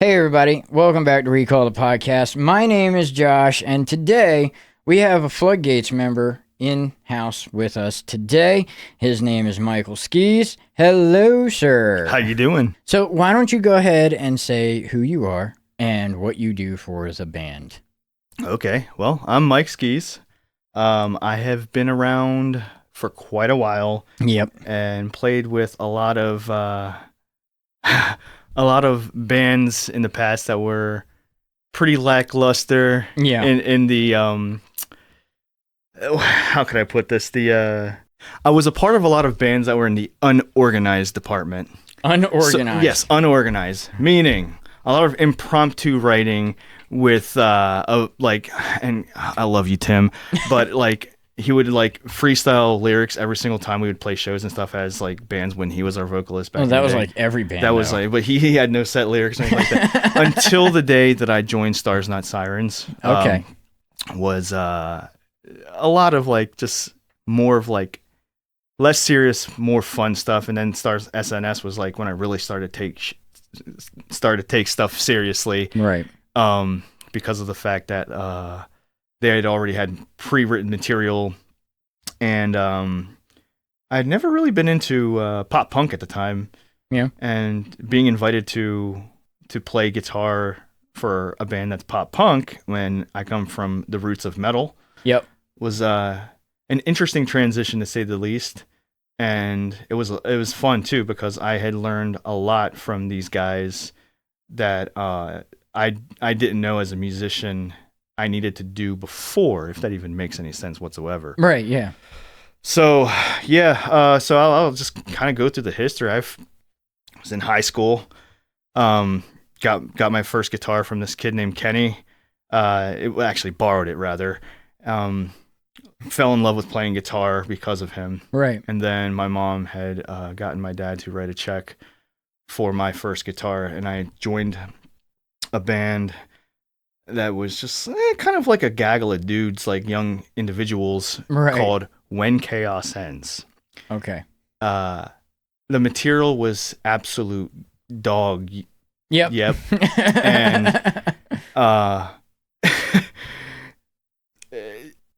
Hey everybody, welcome back to Recall the Podcast. My name is Josh, and today we have a Floodgates member in-house with us today. His name is Michael Skis. Hello, sir. How you doing? So why don't you go ahead and say who you are and what you do for the band? Okay, well, I'm Mike Skis. I have been around for quite a while. Yep. And played with a lot of bands in the past that were pretty lackluster. Yeah. In the how could I put this? I was a part of a lot of bands that were in the unorganized department. Unorganized. Yes, unorganized, meaning a lot of impromptu writing with and I love you, Tim, but he would freestyle lyrics every single time we would play shows and stuff as bands when he was our vocalist back. Well, that was day. every band. That was but he had no set lyrics or anything like that until the day that I joined Stars Not Sirens. Okay. Was a lot of just more of less serious, more fun stuff, and then Stars SNS was when I really started to take stuff seriously. Right. Because of the fact that they had already had pre-written material, and I'd never really been into pop punk at the time. Yeah. And being invited to play guitar for a band that's pop punk when I come from the roots of metal. Yep. Was an interesting transition to say the least. And it was fun too, because I had learned a lot from these guys that I didn't know as a musician I needed to do before, if that even makes any sense whatsoever. Right, yeah. So, yeah, so I'll just kind of go through the history. I was in high school, got my first guitar from this kid named Kenny. Actually borrowed it, rather. Fell in love with playing guitar because of him. Right. And then my mom had gotten my dad to write a check for my first guitar, and I joined a band that was just kind of like a gaggle of dudes, young individuals, called When Chaos Ends. Okay. The material was absolute dog. Yep. Yep. And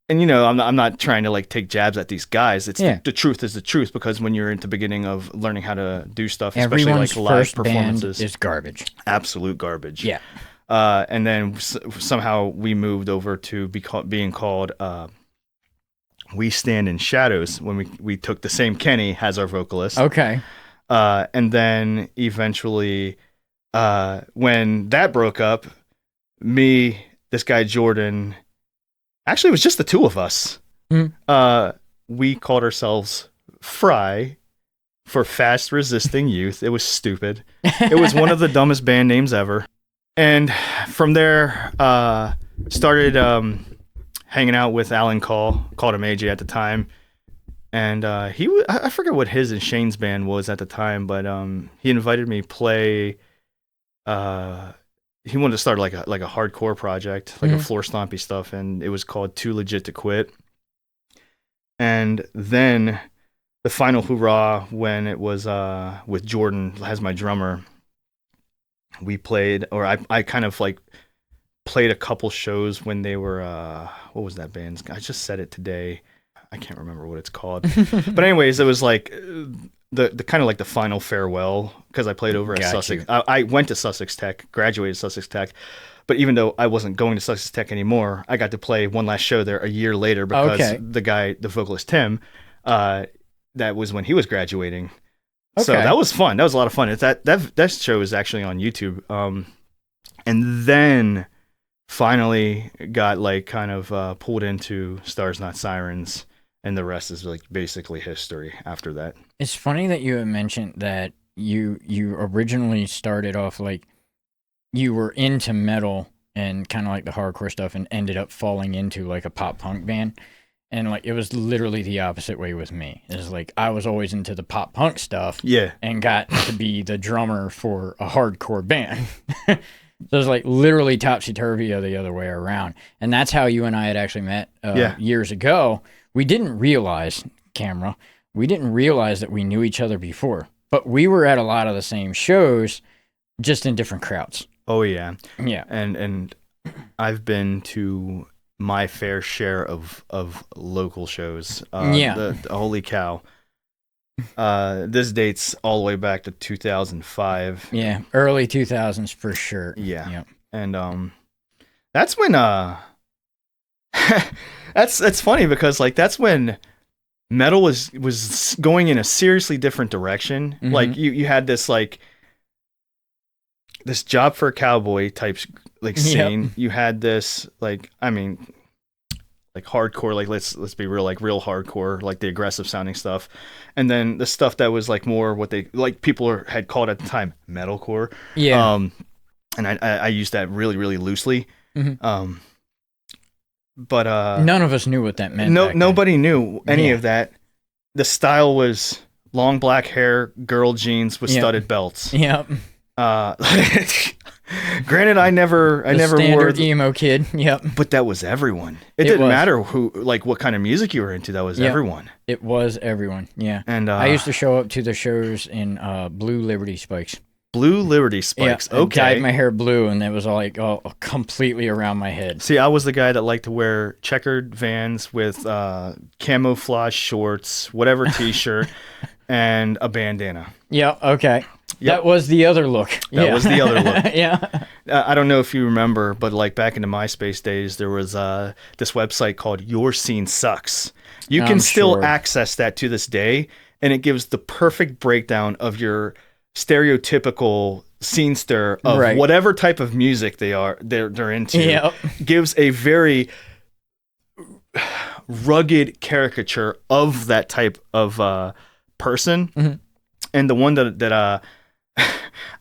and I'm not trying to take jabs at these guys. It's the truth is the truth, because when you're at the beginning of learning how to do stuff, especially live performances, is garbage. Absolute garbage. Yeah. And then somehow we moved over to being called We Stand in Shadows when we took the same Kenny as our vocalist. Okay. And then eventually, when that broke up, me, this guy Jordan, actually it was just the two of us. We called ourselves Fry for Fast Resisting Youth. It was stupid. It was one of the dumbest band names ever. And from there, started hanging out with Alan called him AJ at the time. And I forget what his and Shane's band was at the time, but he invited me play. He wanted to start like a hardcore project, a floor stompy stuff, and it was called Too Legit to Quit. And then the final hoorah, when it was with Jordan as my drummer, we played, or I kind of played a couple shows when they were what was that band's? I just said it today. I can't remember what it's called. But anyways, it was the kind of the final farewell, because I played over at Sussex. I went to Sussex Tech, graduated Sussex Tech, but even though I wasn't going to Sussex Tech anymore, I got to play one last show there a year later, because the vocalist Tim, that was when he was graduating. Okay. So that was fun. That was a lot of fun. That show is actually on YouTube. And then finally got kind of pulled into Stars Not Sirens, and the rest is basically history after that. It's funny that you had mentioned that you originally started off you were into metal and kind of the hardcore stuff, and ended up falling into a pop punk band. And it was literally the opposite way with me. It's I was always into the pop punk stuff. Yeah. And got to be the drummer for a hardcore band. So it was literally topsy-turvy the other way around. And that's how you and I had actually met years ago. We didn't realize, we didn't realize that we knew each other before. But we were at a lot of the same shows, just in different crowds. Oh yeah. Yeah. And I've been to my fair share of local shows. Yeah. Holy cow. This dates all the way back to 2005. Yeah, early 2000s for sure. Yeah. Yep. And that's when that's funny because like that's when metal was going in a seriously different direction. Mhm. Like you had this like this Job for a Cowboy type like scene. Yep. You had this like like hardcore, like let's be real, like real hardcore, like the aggressive sounding stuff, and then the stuff that was like more what they like people had called at the time metalcore. Yeah. And I used that really really loosely. Mhm. But None of us knew what that meant. nobody knew any of that. The style was long black hair, girl jeans with studded belts. Yep. Granted, I never wore emo kid. Yep. but that was everyone. It didn't matter who, like, what kind of music you were into. That was everyone. It was everyone. Yeah. And I used to show up to the shows in blue Liberty Spikes. Blue Liberty Spikes. Yeah, Okay. I dyed my hair blue, and it was all like completely around my head. See, I was the guy that liked to wear checkered Vans with camouflage shorts, whatever T-shirt, and a bandana. Yeah. Okay. Yep. That was the other look. That was the other look. Yeah. I don't know if you remember, but like back in the MySpace days, there was this website called Your Scene Sucks. You can still access that to this day, and it gives the perfect breakdown of your stereotypical scenester of whatever type of music they're into. Yep. Gives a very rugged caricature of that type of person. Mm-hmm. And the one that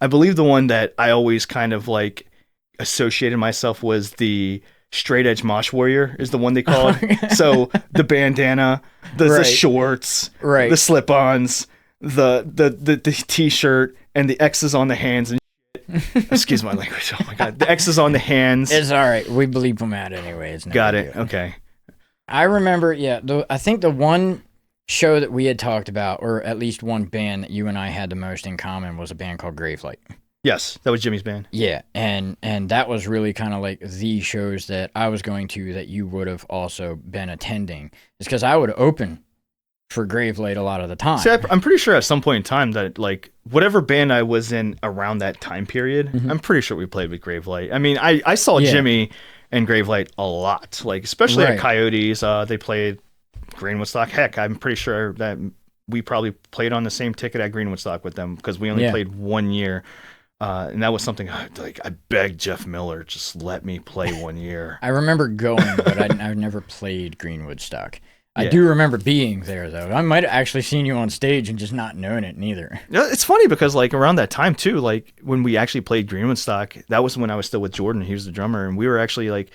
I believe the one that I always kind of like associated myself was the straight edge mosh warrior is the one they called. So the bandana, the shorts, the slip-ons, the T-shirt, and the X's on the hands and shit. Excuse my language. Oh my god, the X's on the hands. It's all right. We bleep them out anyway. It's got it. Okay. I remember. Yeah. I think the one show that we had talked about, or at least one band that you and I had the most in common, was a band called Gravelight. Yes, that was Jimmy's band. Yeah, and that was really kind of like the shows that I was going to that you would have also been attending. It's because I would open for Gravelight a lot of the time. See, I'm pretty sure at some point in time that like whatever band I was in around that time period, I'm pretty sure we played with Gravelight. I mean, I saw Jimmy and Gravelight a lot, like especially at Coyotes. They played Greenwood Stock. Heck, I'm pretty sure that we probably played on the same ticket at Greenwood Stock with them because we only played 1 year. And that was something like I begged Jeff Miller, just let me play 1 year. I remember going, but I never played Greenwood Stock. I do remember being there, though. I might have actually seen you on stage and just not known it neither. It's funny because like around that time too, like when we actually played Greenwood Stock, that was when I was still with Jordan. He was the drummer, and we were actually like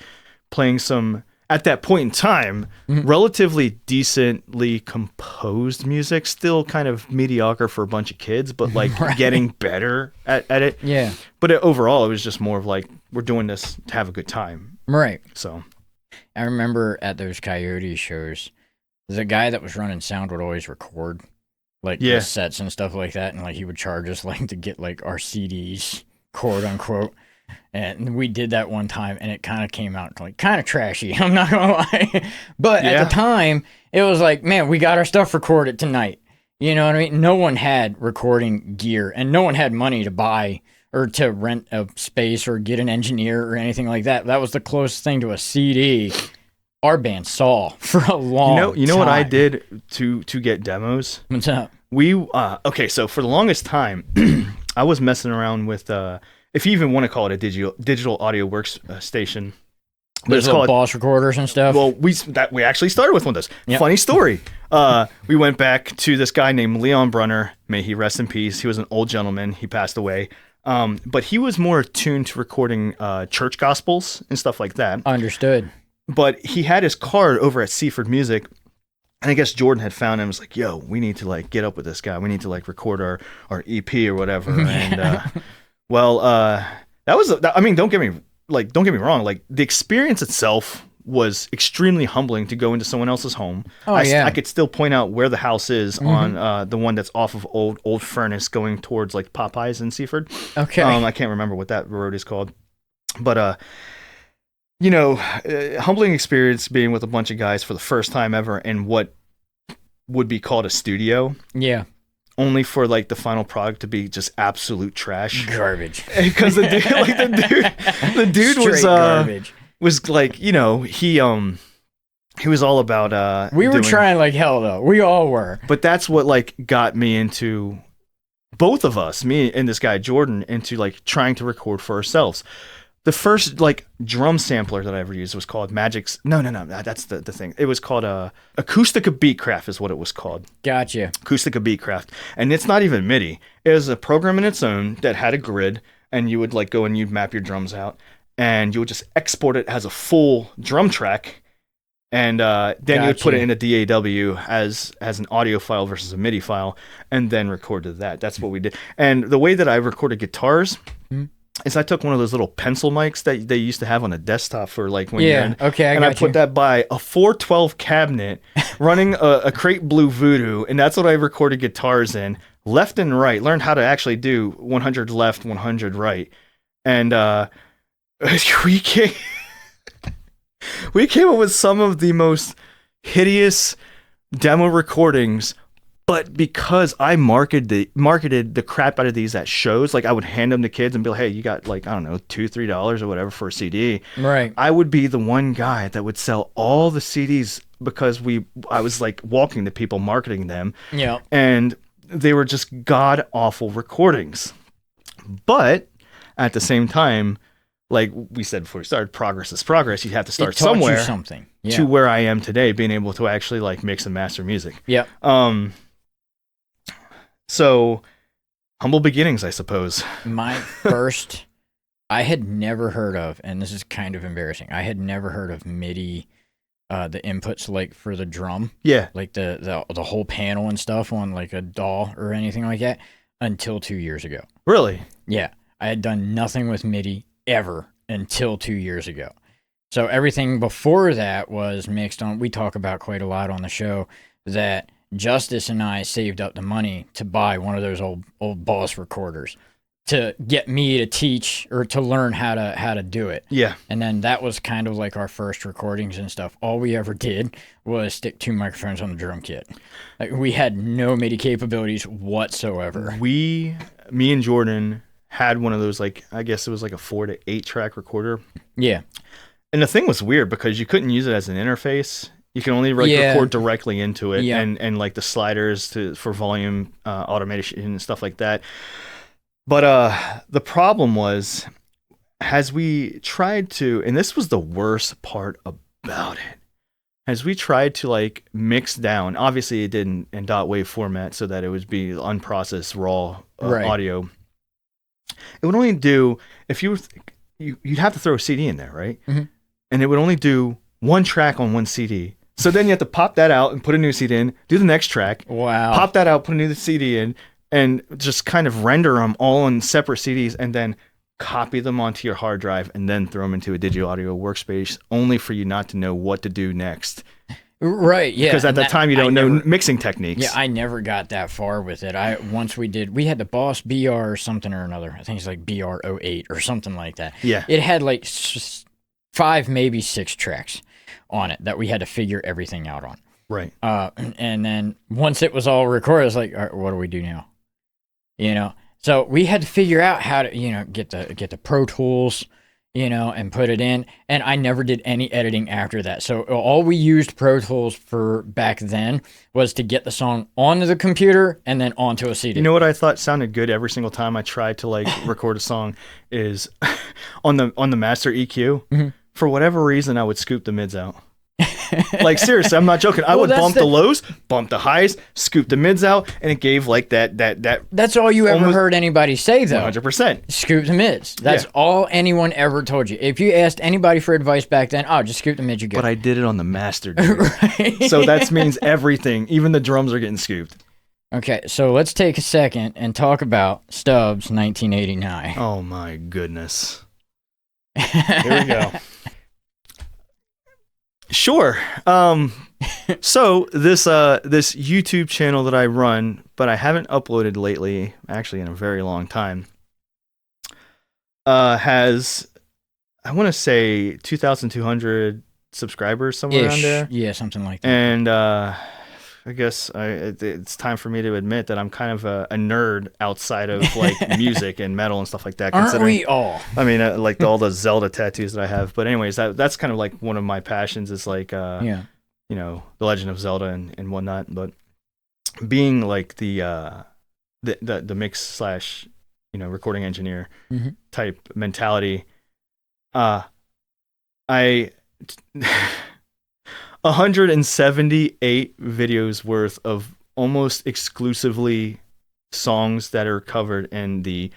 playing some, at that point in time, relatively decently composed music, still kind of mediocre for a bunch of kids, but like getting better at it. Yeah. But overall, it was just more of like, we're doing this to have a good time. Right. So I remember at those Coyote shows, the guy that was running sound would always record like the sets and stuff like that. And like he would charge us like to get like our CDs, quote unquote. And we did that one time, and it kind of came out like kind of trashy. I'm not gonna lie, but at the time, it was like, man, we got our stuff recorded tonight. You know what I mean? No one had recording gear, and no one had money to buy or to rent a space or get an engineer or anything like that. That was the closest thing to a CD our band saw for a long time. You know what I did to get demos? What's up? We okay, so for the longest time, I was messing around with if you even want to call it a digital audio workstation. There's little Boss recorders and stuff. Well, we actually started with one of those. Yep. Funny story. We went back to this guy named Leon Brunner. May he rest in peace. He was an old gentleman. He passed away. But he was more attuned to recording church gospels and stuff like that. Understood. But he had his card over at Seaford Music. And I guess Jordan had found him and was like, yo, we need to like get up with this guy. We need to like record our EP or whatever. And well, that was, I mean, don't get me wrong. Like the experience itself was extremely humbling to go into someone else's home. Oh, I could still point out where the house is on the one that's off of Old Furnace going towards like Popeyes and Seaford. Okay. I can't remember what that road is called. But, humbling experience being with a bunch of guys for the first time ever in what would be called a studio. Yeah. Only for like the final product to be just absolute trash. Garbage. Because the dude was garbage. Was like, he was all about we were trying like hell though. We all were. But that's what like got me into both of us, me and this guy Jordan, into like trying to record for ourselves. The first like drum sampler that I ever used was called Magic's. No, that's the thing. It was called Acoustica Beatcraft is what it was called. Gotcha. Acoustica Beatcraft, and it's not even MIDI. It was a program in its own that had a grid, and you would like go and you'd map your drums out, and you would just export it as a full drum track, and then you would put it in a DAW as an audio file versus a MIDI file, and then record to that. That's what we did. And the way that I recorded guitars. Is I took one of those little pencil mics that they used to have on a desktop for like when you're in. Okay, I put that by a 412 cabinet running a Crate Blue Voodoo, and that's what I recorded guitars in, left and right. Learned how to actually do 100 left, 100 right, and we came up with some of the most hideous demo recordings. But because I marketed the crap out of these at shows, like I would hand them to kids and be like, hey, you got like, I don't know, $2, $3 or whatever for a CD. Right. I would be the one guy that would sell all the CDs because I was like walking to people marketing them. Yeah. And they were just god awful recordings. But at the same time, like we said before we started, progress is progress. You have to start somewhere. Something. Yeah. To where I am today, being able to actually like mix and master music. Yeah. So, humble beginnings, I suppose. My first, I had never heard of, and this is kind of embarrassing, I had never heard of MIDI, the inputs like for the drum. Yeah. Like the whole panel and stuff on like a DAW or anything like that until 2 years ago. Really? Yeah. I had done nothing with MIDI ever until 2 years ago. So everything before that was mixed on, we talk about quite a lot on the show, that Justice and I saved up the money to buy one of those old Boss recorders to get me to teach or to learn how to do it. Yeah. And then that was kind of like our first recordings and stuff. All we ever did was stick 2 microphones on the drum kit. Like we had no MIDI capabilities whatsoever. Me and Jordan had one of those, like, I guess it was like a 4 to 8 track recorder. Yeah. And the thing was weird because you couldn't use it as an interface. You can only record directly into it, and like the sliders for volume automation and stuff like that. But the problem was, as we tried to, and this was the worst part about it, as we tried to like mix down, obviously it didn't in dot wave format so that it would be unprocessed raw audio. It would only do, if you'd have to throw a CD in there, right? Mm-hmm. And it would only do one track on one CD. So then you have to pop that out and put a new CD in, do the next track. Wow. Pop that out, put a new CD in, and just kind of render them all on separate CDs and then copy them onto your hard drive and then throw them into a digital audio workspace, only for you not to know what to do next. Right, yeah. Because at that time you don't know mixing techniques. Yeah, I never got that far with it. We had the Boss BR something or another. I think it's like BR08 or something like that. Yeah. It had like 5, maybe 6 tracks on it that we had to figure everything out on. Right. And then once it was all recorded, it's like, all right, what do we do now? So we had to figure out how to, get the Pro Tools, and put it in. And I never did any editing after that. So all we used Pro Tools for back then was to get the song onto the computer and then onto a CD. You know what I thought sounded good every single time I tried to like record a song is on the master EQ. Mm-hmm. For whatever reason, I would scoop the mids out. Like, seriously, I'm not joking. I would bump the lows, bump the highs, scoop the mids out, and it gave like that. That's all you ever heard anybody say, though. 100%. Scoop the mids. That's all anyone ever told you. If you asked anybody for advice back then, just scoop the mids, you go. But I did it on the master, dude. Right. So that means everything, even the drums are getting scooped. Okay, so let's take a second and talk about Stubbs 1989. Oh, my goodness. Here we go. Sure. So this YouTube channel that I run, but I haven't uploaded lately, actually in a very long time, has, I want to say 2,200 subscribers, somewhere around there. Yeah, something like that. And I guess it's time for me to admit that I'm kind of a nerd outside of like music and metal and stuff like that. Aren't we all? I mean, like all the Zelda tattoos that I have. But anyways, that's kind of like one of my passions is like, yeah, you know, the Legend of Zelda and whatnot. But being like the mix slash, you know, recording engineer type mentality, I 178 videos worth of almost exclusively songs that are covered in the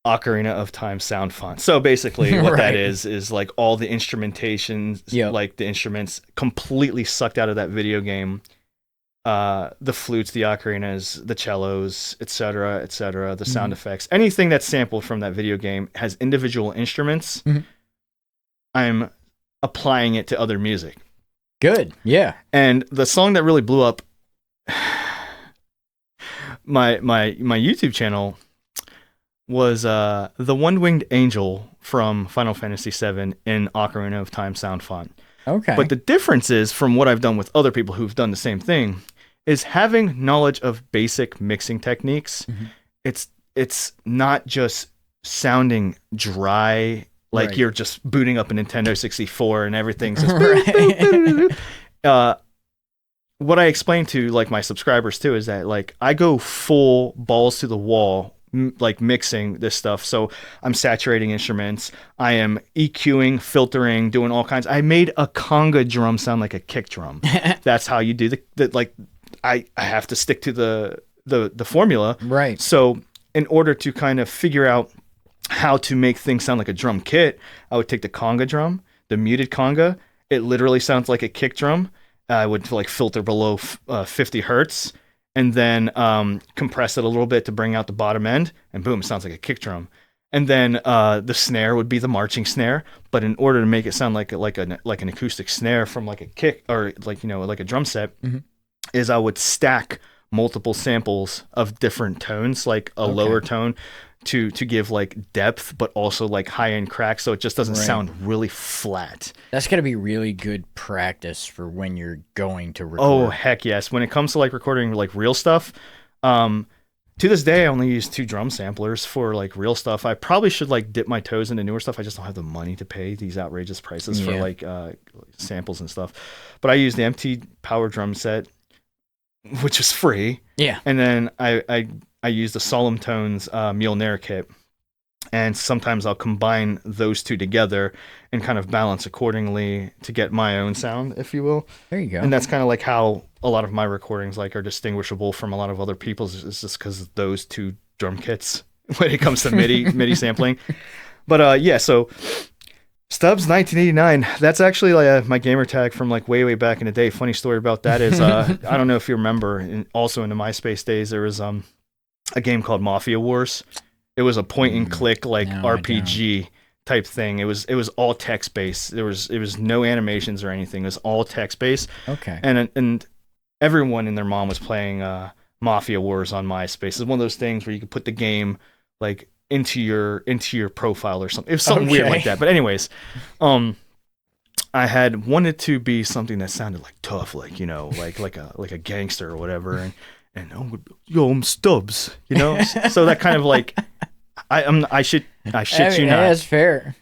Ocarina of Time sound font. So basically what that is like all the instrumentation, like the instruments completely sucked out of that video game. The flutes, the ocarinas, the cellos, etc., the sound effects, anything that's sampled from that video game has individual instruments. I'm applying it to other music. Good. Yeah. And the song that really blew up my YouTube channel was the One-Winged Angel from Final Fantasy VII in Ocarina of Time sound font. Okay. But the difference is, from what I've done with other people who've done the same thing, is having knowledge of basic mixing techniques. It's not just sounding dry, like you're just booting up a Nintendo 64 and everything's just what I explain to like my subscribers too is that like I go full balls to the wall like mixing this stuff. So I'm saturating instruments, I am EQing, filtering, doing all kinds. I made a conga drum sound like a kick drum. That's how you do the like I have to stick to the formula. Right. So in order to kind of figure out how to make things sound like a drum kit, I would take the conga drum, the muted conga. It literally sounds like a kick drum. I would like filter below 50 hertz and then compress it a little bit to bring out the bottom end, and boom, it sounds like a kick drum. And then the snare would be the marching snare, but in order to make it sound like an acoustic snare from like a kick or like, you know, like a drum set, is I would stack multiple samples of different tones, like a lower tone to give like depth, but also like high end crack, so it just doesn't sound really flat. That's gotta be really good practice for when you're going to record. Oh heck yes! When it comes to like recording like real stuff, to this day I only use 2 drum samplers for like real stuff. I probably should like dip my toes into newer stuff. I just don't have the money to pay these outrageous prices for like samples and stuff. But I use the MT Power drum set, which is free. Yeah. And then I use the Solemn Tones Mjolnir kit, and sometimes I'll combine those two together and kind of balance accordingly to get my own sound, if you will. There you go. And that's kind of like how a lot of my recordings like are distinguishable from a lot of other people's. It's just because of those 2 drum kits when it comes to MIDI sampling. But yeah, so Stubbs 1989. That's actually like my gamer tag from like way back in the day. Funny story about that is I don't know if you remember. Also in the MySpace days, there was a game called Mafia Wars. It was a point and click like RPG type thing. It was all text based. It was no animations or anything. It was all text based. Okay. And everyone and their mom was playing Mafia Wars on MySpace. It's one of those things where you could put the game like into your profile or something. It was something weird like that. But anyways, I had wanted to be something that sounded like tough, like, you know, like a gangster or whatever, and I'm Stubbs, you know. So that kind of like I shit you not. That's fair.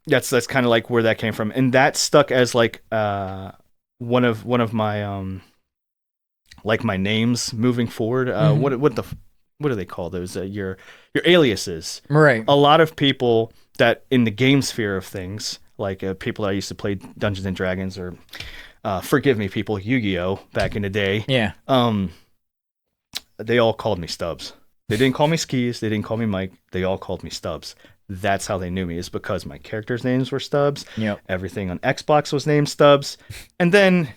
That's kind of like where that came from, and that stuck as like one of my like my names moving forward. What do they call those? Your aliases. Right. A lot of people that in the game sphere of things, like people that I used to play Dungeons and Dragons or forgive me, people, Yu-Gi-Oh back in the day. Yeah. They all called me Stubbs. They didn't call me Skis. They didn't call me Mike. They all called me Stubbs. That's how they knew me, is because my characters' names were Stubbs. Yep. Everything on Xbox was named Stubbs. And then,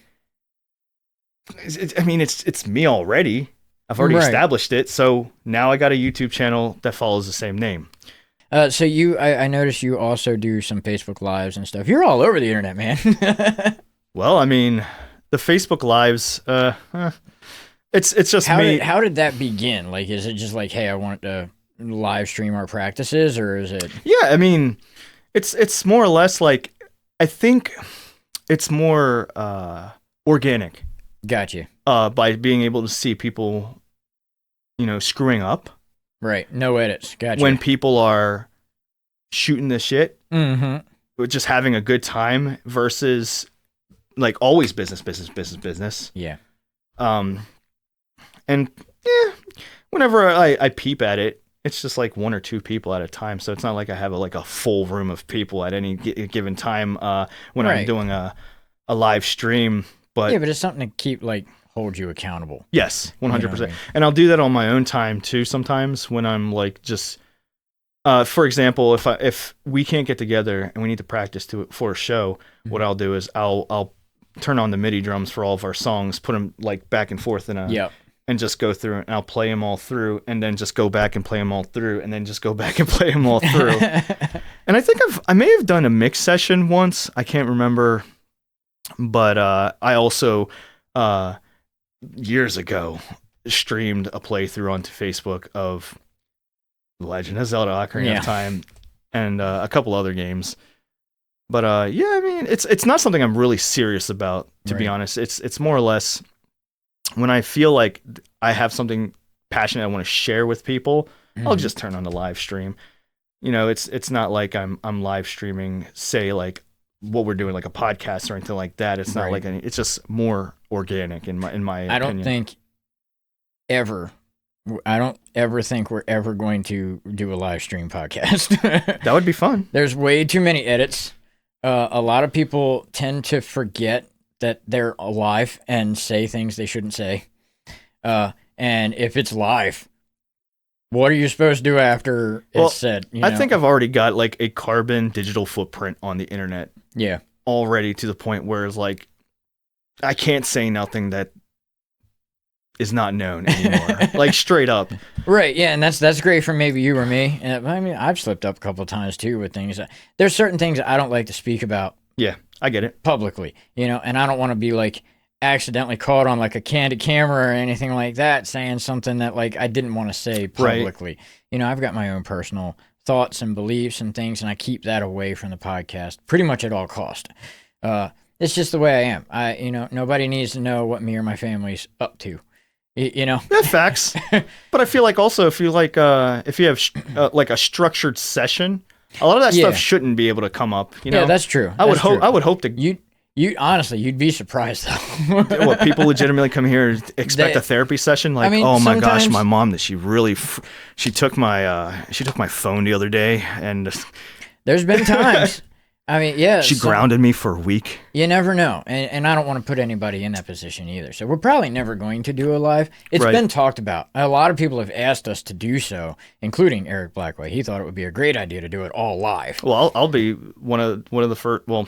it's me already. I've already established it. So now I got a YouTube channel that follows the same name. So I noticed you also do some Facebook Lives and stuff. You're all over the internet, man. Well, I mean, the Facebook Lives, it's just me. How did that begin? Like, is it just like, hey, I want to live stream our practices, or is it? Yeah, I mean, it's more or less like, I think it's more organic. Gotcha. By being able to see people, screwing up. Right. No edits. Gotcha. When people are shooting the shit, mm-hmm. just having a good time versus like always business. Yeah. And whenever I peep at it, it's just like one or two people at a time. So it's not like I have a full room of people at any given time when I'm doing a live stream. But yeah, but it's something to keep hold you accountable. Yes, 100%. And I'll do that on my own time too sometimes when I'm just for example, if we can't get together and we need to practice for a show, what I'll do is I'll turn on the MIDI drums for all of our songs, put them back and forth and just go through and I'll play them all through and then just go back and play them all through and then just go back and play them all through. And I think I may have done a mix session once. I can't remember, but I also years ago streamed a playthrough onto Facebook of The Legend of Zelda: Ocarina of Time and a couple other games. But I mean, it's not something I'm really serious about, to be honest. It's more or less when I feel like I have something passionate I want to share with people, I'll just turn on the live stream. It's not like I'm live streaming, say what we're doing, like a podcast or anything like that. It's not it's just more organic in my opinion. I don't ever think we're ever going to do a live stream podcast. That would be fun. There's way too many edits. A lot of people tend to forget that they're alive and say things they shouldn't say. And if it's live, what are you supposed to do after it's said? I think I've already got a carbon digital footprint on the internet. Yeah. Already to the point where it's I can't say nothing that is not known anymore. Straight up. Right, yeah, and that's great for maybe you or me. I mean, I've slipped up a couple of times too with things. There's certain things that I don't like to speak about. Yeah, I get it. Publicly, and I don't want to be accidentally caught on a candid camera or anything like that saying something that I didn't want to say publicly. Right. I've got my own personal thoughts and beliefs and things, and I keep that away from the podcast pretty much at all cost. It's just the way I am. Nobody needs to know what me or my family's up to. Yeah, facts. But I feel also if you if you have a structured session, a lot of that stuff shouldn't be able to come up. Yeah, that's true. I would hope to. You honestly, you'd be surprised though. What, people legitimately come here and expect a therapy session? Oh my gosh, my mom, that she took my phone the other day, and there's been times. I mean, yeah. She grounded me for a week. You never know. And I don't want to put anybody in that position either. So we're probably never going to do a live. It's been talked about. A lot of people have asked us to do so, including Eric Blackway. He thought it would be a great idea to do it all live. Well, I'll be one of the first. Well,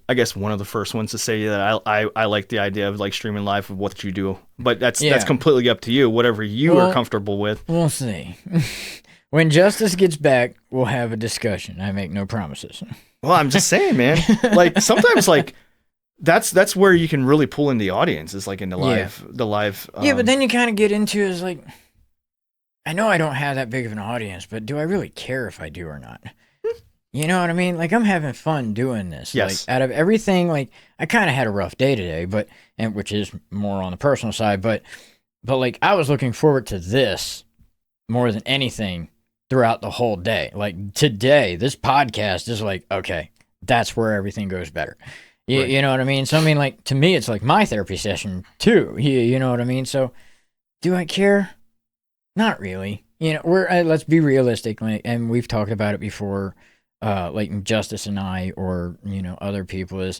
I guess one of the first ones to say that I like the idea of streaming live of what you do. But that's completely up to you. Whatever you are comfortable with. We'll see. When Justice gets back, we'll have a discussion. I make no promises. Well, I'm just saying, man. Sometimes, that's where you can really pull in the audience. Is in the live. Yeah, but then you kind of get into is I know I don't have that big of an audience, but do I really care if I do or not? You know what I mean? I'm having fun doing this. Yes. Out of everything, I kind of had a rough day today, which is more on the personal side, but I was looking forward to this more than anything throughout the whole day. Today, this podcast is okay, that's where everything goes better. You know what I mean? So, I mean, to me, it's my therapy session too. You know what I mean? So, do I care? Not really. Let's be realistic. And we've talked about it before, Justice and I, or, other people, is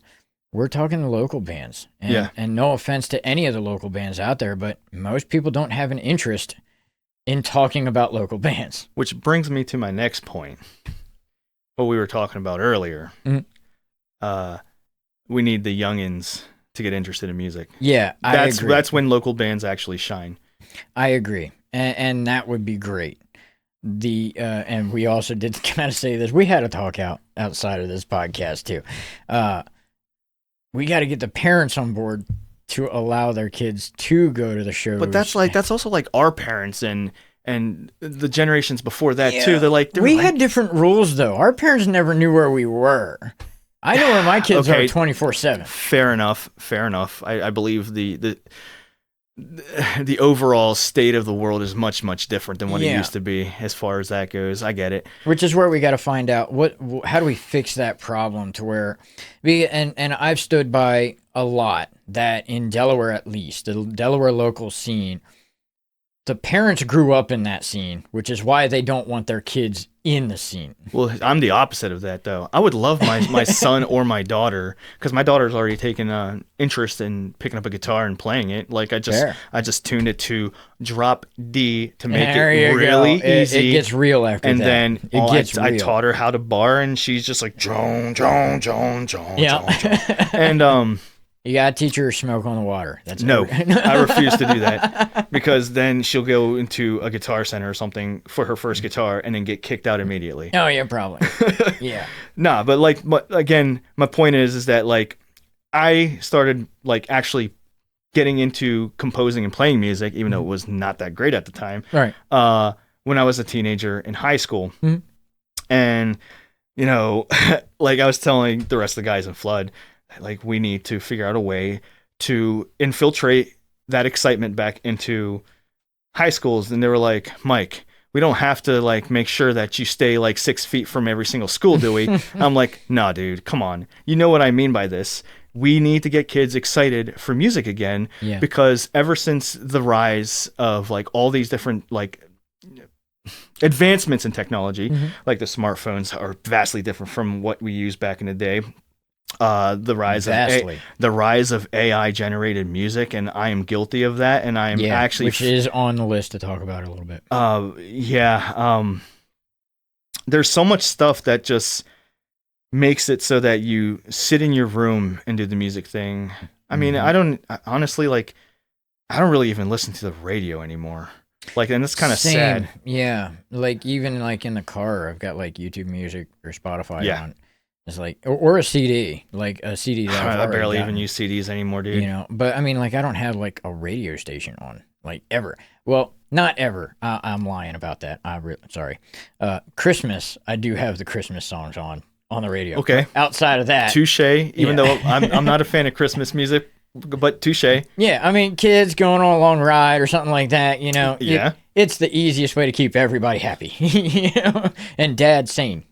we're talking the local bands. And no offense to any of the local bands out there, but most people don't have an interest in talking about local bands. Which brings me to my next point. What we were talking about earlier. Mm-hmm. We need the youngins to get interested in music. Yeah, I agree. That's when local bands actually shine. I agree. And that would be great. And we also did kind of say this. We had a talk outside of this podcast too. we got to get the parents on board to allow their kids to go to the shows. But that's also like our parents and the generations before that too. We had different rules though. Our parents never knew where we were. I know where my kids are 24/7. Fair enough. I believe the overall state of the world is much, much different than what it used to be as far as that goes. I get it. Which is where we got to find out how do we fix that problem to where and I've stood by a lot that in Delaware, at least the Delaware local scene, the parents grew up in that scene, which is why they don't want their kids in the scene. Well, I'm the opposite of that, though. I would love my son or my daughter, because my daughter's already taken an interest in picking up a guitar and playing it. Like I just tuned it to drop D to make it really easy. It gets real after and that. And then I taught her how to bar, and she's just like Joan. And you gotta teach her to smoke on the water. I refuse to do that, because then she'll go into a guitar center or something for her first guitar and then get kicked out immediately. Oh yeah, probably. Yeah. Nah, but again, my point is that like I started like actually getting into composing and playing music, even though it was not that great at the time. Right. When I was a teenager in high school, and like I was telling the rest of the guys in Flood, like we need to figure out a way to infiltrate that excitement back into high schools. And they were like, Mike, we don't have to like make sure that you stay like 6 feet from every single school, do we? I'm like, nah, dude, come on. You know what I mean by this. We need to get kids excited for music again, because ever since the rise of like all these different like advancements in technology, like the smartphones are vastly different from what we used back in the day. The rise of AI generated music, and I am guilty of that, and I am actually which is on the list to talk about a little bit. There's so much stuff that just makes it so that you sit in your room and do the music thing. I mean, I don't really even listen to the radio anymore. Like, and it's kind of sad. Yeah, like even like in the car, I've got like YouTube Music or Spotify on. It's like, or a CD, like a CD that I barely even use CDs anymore, dude. But I mean, like, I don't have like a radio station on, like, ever. Well, not ever. I'm lying about that. Sorry. Christmas, I do have the Christmas songs on the radio. Okay. Outside of that, touche. Even though I'm not a fan of Christmas music, but touche. Yeah, I mean, kids going on a long ride or something like that. It's the easiest way to keep everybody happy, and dad sane.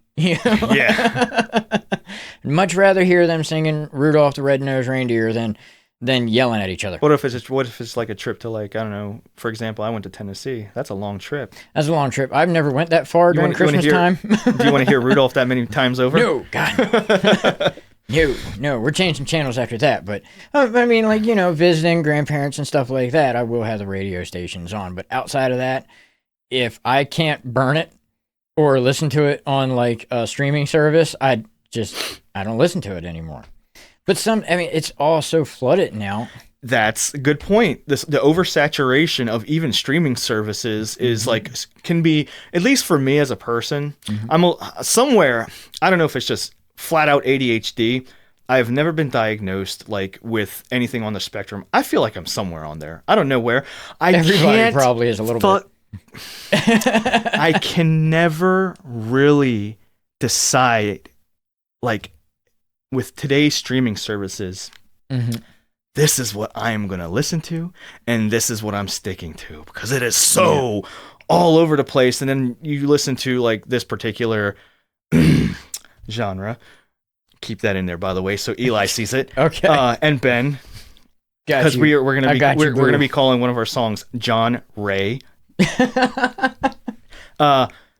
Much rather hear them singing Rudolph the Red-Nosed Reindeer than yelling at each other. What if it's like a trip to, like, I don't know, for example, I went to Tennessee. That's a long trip. That's a long trip. I've never went that far during Christmas time. Do you want to hear Rudolph that many times over? No, God. No, we're changing channels after that. But I mean, like, visiting grandparents and stuff like that, I will have the radio stations on. But outside of that, if I can't burn it or listen to it on like a streaming service, I don't listen to it anymore. But it's all so flooded now. That's a good point. The oversaturation of even streaming services is like, can be, at least for me as a person, I'm somewhere, I don't know if it's just flat out ADHD. I've never been diagnosed like with anything on the spectrum. I feel like I'm somewhere on there. I don't know where. Everybody probably is a little bit. I can never really decide, like, with today's streaming services, this is what I am going to listen to, and this is what I'm sticking to, because it is so all over the place. And then you listen to like this particular genre. Keep that in there, by the way, so Eli sees it. Okay. And Ben, because we're gonna be calling one of our songs John Ray.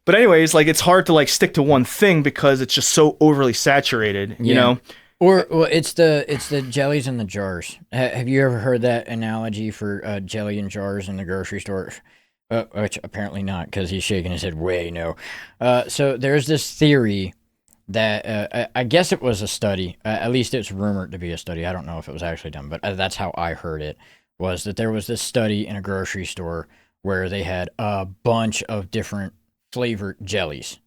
But anyways, like, it's hard to like stick to one thing because it's just so overly saturated, you know. Or it's the jellies in the jars. Have you ever heard that analogy for jelly in jars in the grocery store? Which apparently not, because he's shaking his head. Way no. So there's this theory that I guess it was a study. At least it's rumored to be a study. I don't know if it was actually done, but that's how I heard it. Was that there was this study in a grocery store where they had a bunch of different flavored jellies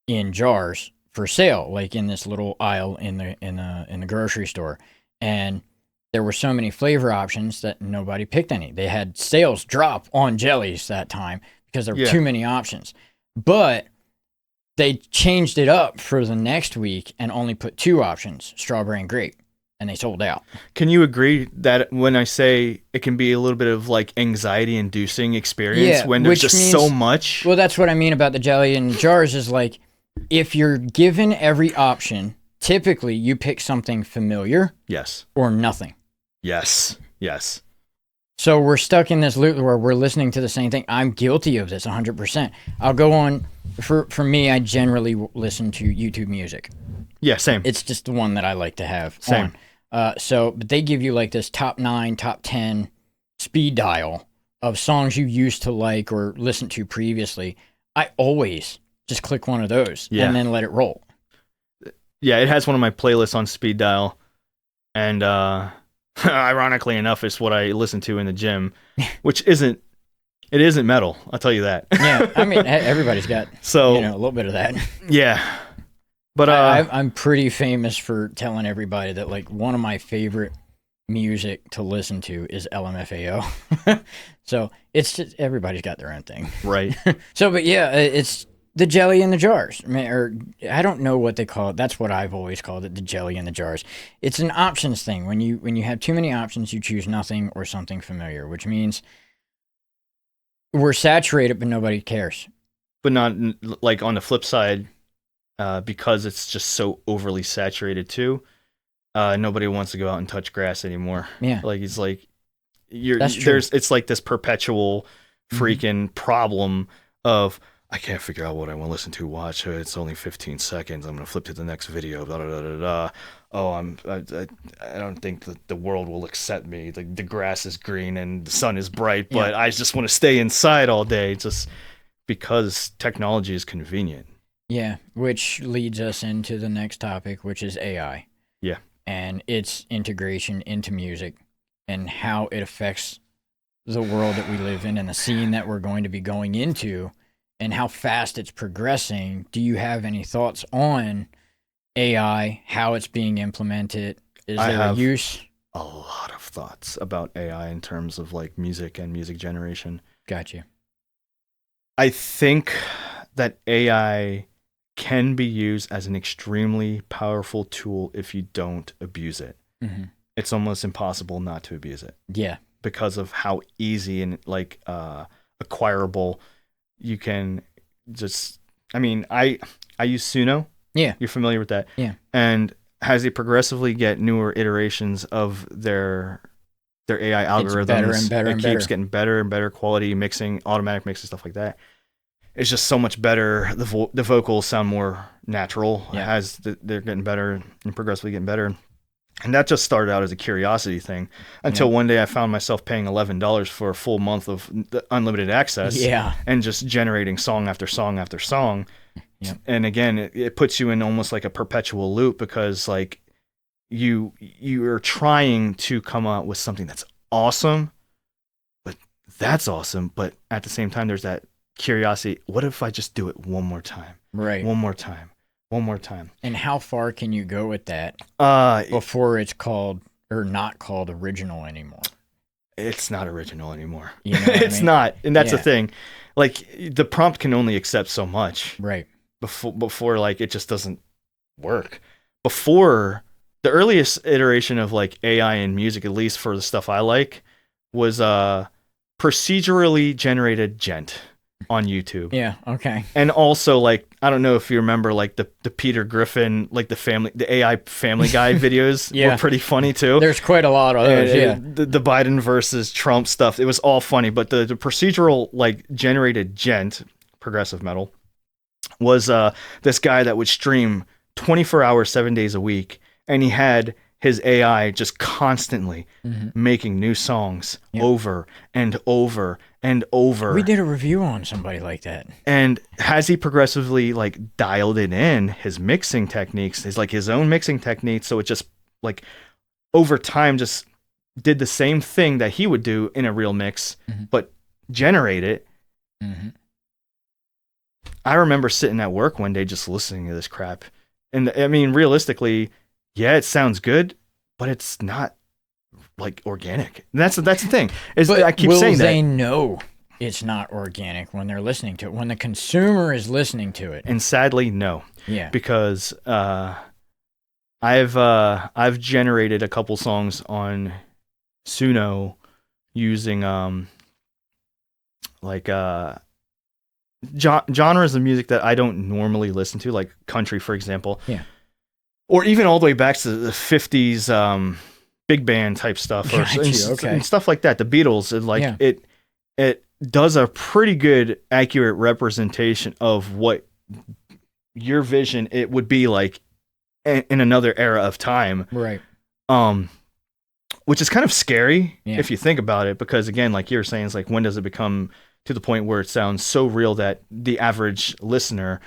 in jars for sale, like in this little aisle in the grocery store. And there were so many flavor options that nobody picked any. They had sales drop on jellies that time because there were too many options. But they changed it up for the next week and only put 2 options, strawberry and grape, and they sold out. Can you agree that when I say it can be a little bit of like anxiety-inducing experience when there's just so much? Well, that's what I mean about the jelly in jars is like, if you're given every option, typically you pick something familiar. Yes. Or nothing. Yes. Yes. So we're stuck in this loop where we're listening to the same thing. I'm guilty of this 100%. I'll go on. For me, I generally listen to YouTube music. Yeah, same. It's just the one that I like to have same. On. But they give you like this top 9, top 10 speed dial of songs you used to like or listen to previously. I always just click one of those and then let it roll. Yeah, it has one of my playlists on speed dial. And ironically enough, it's what I listen to in the gym, which isn't metal. I'll tell you that. Yeah, I mean, everybody's got a little bit of that. Yeah, but I'm pretty famous for telling everybody that like one of my favorite music to listen to is LMFAO. So it's just everybody's got their own thing, right? So, but yeah, it's the jelly in the jars. Or I don't know what they call it. That's what I've always called it, the jelly in the jars. It's an options thing. When you have too many options, you choose nothing or something familiar, which means we're saturated, but nobody cares. But not like on the flip side, because it's just so overly saturated too. Nobody wants to go out and touch grass anymore. Yeah, like it's like it's like this perpetual freaking problem of, I can't figure out what I want to listen to, watch. It's only 15 seconds. I'm going to flip to the next video. Blah, blah, blah, blah. Oh, I don't think that the world will accept me. The grass is green and the sun is bright, but I just want to stay inside all day just because technology is convenient. Yeah, which leads us into the next topic, which is AI. Yeah. And its integration into music and how it affects the world that we live in and the scene that we're going to be going into. And how fast it's progressing. Do you have any thoughts on AI, how it's being implemented? Is there a use? A lot of thoughts about AI in terms of like music and music generation. Gotcha. I think that AI can be used as an extremely powerful tool if you don't abuse it. Mm-hmm. It's almost impossible not to abuse it. Yeah. Because of how easy and like acquirable you can just, I mean, I use Suno. Yeah. You're familiar with that? Yeah. And as they progressively get newer iterations of their AI algorithms, it keeps getting better and better quality mixing, automatic mixing, stuff like that. It's just so much better. The vocals sound more natural as they're getting better and progressively getting better. And that just started out as a curiosity thing until one day I found myself paying $11 for a full month of unlimited access and just generating song after song after song. Yep. And again, it puts you in almost like a perpetual loop because like you are trying to come up with something that's awesome, but at the same time, there's that curiosity. What if I just do it one more time? Right. One more time. And how far can you go with that before it's called or not called original anymore? It's not original anymore. You know it's not. And that's the thing. Like the prompt can only accept so much. Right. Before like it just doesn't work. Before the earliest iteration of like AI in music, at least for the stuff I like, was procedurally generated gent on YouTube. Yeah, okay. And also like I don't know if you remember like the Peter Griffin, like the AI Family Guy videos were pretty funny too. There's quite a lot of those, The Biden versus Trump stuff, it was all funny, but the procedural like generated gent, progressive metal, was this guy that would stream 24 hours 7 days a week, and he had his AI just constantly making new songs over and over and over. We did a review on somebody like that. And has he progressively like dialed it in, his mixing techniques, his own mixing techniques, so it just like over time just did the same thing that he would do in a real mix, but generate it. I remember sitting at work one day just listening to this crap. And I mean, realistically, yeah, it sounds good, but it's not like organic. And that's the thing. Is But I keep will saying they that. know it's not organic when they're listening to it? When the consumer is listening to it? And sadly, no. Yeah. Because I've generated a couple songs on Suno using genres of music that I don't normally listen to, like country, for example. Yeah. Or even all the way back to the 50s big band type stuff and stuff like that. The Beatles, and like it does a pretty good accurate representation of what your vision it would be like in another era of time. Right. Which is kind of scary if you think about it, because again, like you were saying, it's like, when does it become to the point where it sounds so real that the average listener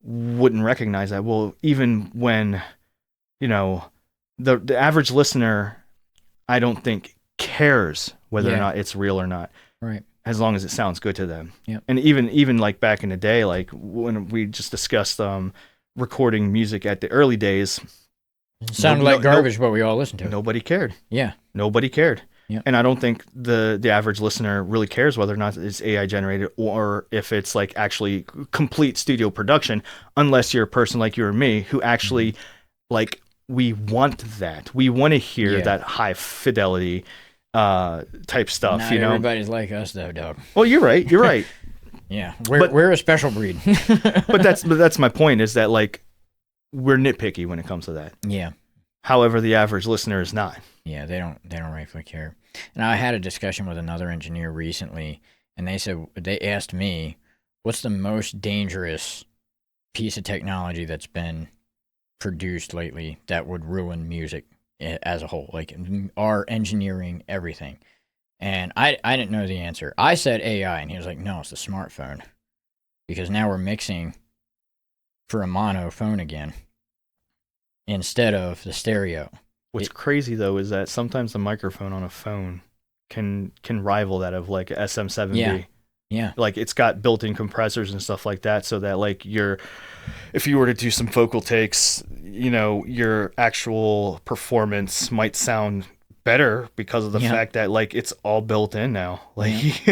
wouldn't recognize that? Well, even when, the average listener, I don't think cares whether or not it's real or not. Right. As long as it sounds good to them. Yep. And even like back in the day, like when we just discussed recording music at the early days, it sounded like garbage, but we all listened to it. Nobody cared. Yeah. Nobody cared. Yep. And I don't think the average listener really cares whether or not it's AI generated or if it's like actually complete studio production, unless you're a person like you or me who actually like, we want that. We want to hear that high fidelity type stuff. Not everybody's like us though, dog. Well, you're right. You're right. Yeah, we're a special breed. but that's my point, is that like, we're nitpicky when it comes to that. Yeah. However, the average listener is not. Yeah, they don't rightfully care. And I had a discussion with another engineer recently, and they asked me, what's the most dangerous piece of technology that's been produced lately that would ruin music as a whole, like our engineering, everything. And I didn't know the answer. I said AI, and he was like, no, it's the smartphone, because now we're mixing for a mono phone again instead of the stereo. What's crazy though is that sometimes the microphone on a phone can rival that of like a SM7B. Yeah. Like it's got built-in compressors and stuff like that, so that like if you were to do some vocal takes, your actual performance might sound better because of the fact that like it's all built in now. Like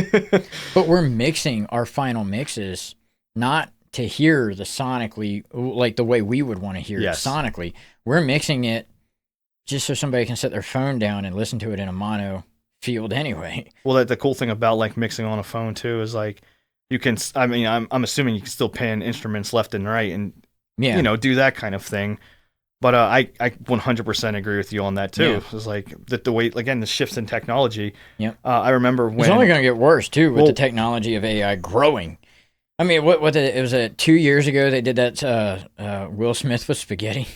but we're mixing our final mixes not to hear the sonically, like the way we would want to hear it sonically. We're mixing it just so somebody can set their phone down and listen to it in a mono field anyway. Well, the cool thing about like mixing on a phone too is like you can, I'm assuming you can still pan instruments left and right and, do that kind of thing. But I 100% agree with you on that too. It's like the way, again, the shifts in technology. Yep. I remember when... It's only going to get worse too with the technology of AI growing. I mean, it was 2 years ago they did that Will Smith with spaghetti,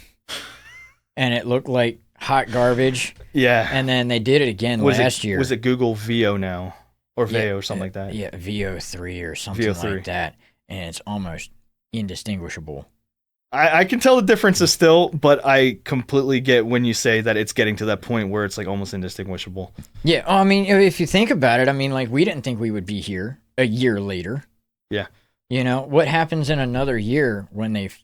and it looked like hot garbage. Yeah. And then they did it again last year. Was it Google VO now? Or VO or something like that? Yeah, VO3 or something like that. And it's almost indistinguishable. I can tell the differences still, but I completely get when you say that it's getting to that point where it's like almost indistinguishable. Yeah, I mean, if you think about it, I mean, like, we didn't think we would be here a year later. Yeah. What happens in another year when they've